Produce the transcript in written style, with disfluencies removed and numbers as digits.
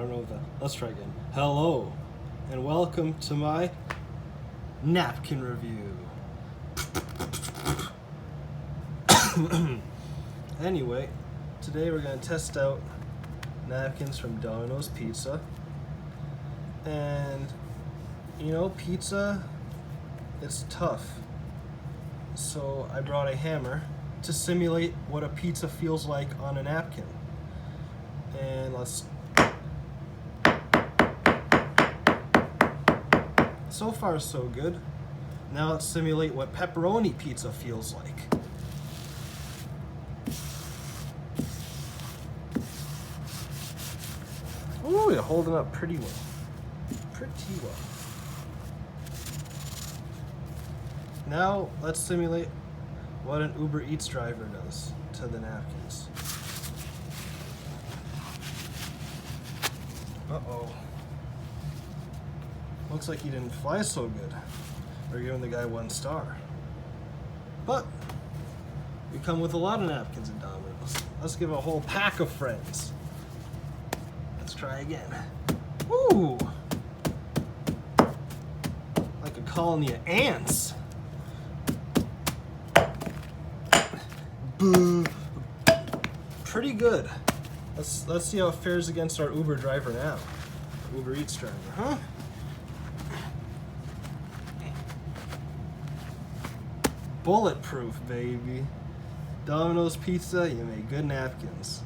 don't know that. Let's try again. Hello, and welcome to my napkin review. Anyway, today we're going to test out napkins from Domino's Pizza. And, you know, pizza, it's tough. So I brought a hammer to simulate what a pizza feels like on a napkin. And let's... So far so good. Now let's simulate what pepperoni pizza feels like. Ooh, you're holding up pretty well. Pretty well. Now let's simulate what an Uber Eats driver does to the napkins. Uh-oh. Looks like he didn't fly so good. We're giving the guy 1 star. But we come with a lot of napkins at Domino's. Let's give a whole pack of friends. Let's try again. Woo! Like a colony of ants. Boo! Pretty good. Let's see how it fares against our Uber driver now. Uber Eats driver, huh? Bulletproof, baby. Domino's Pizza, you make good napkins.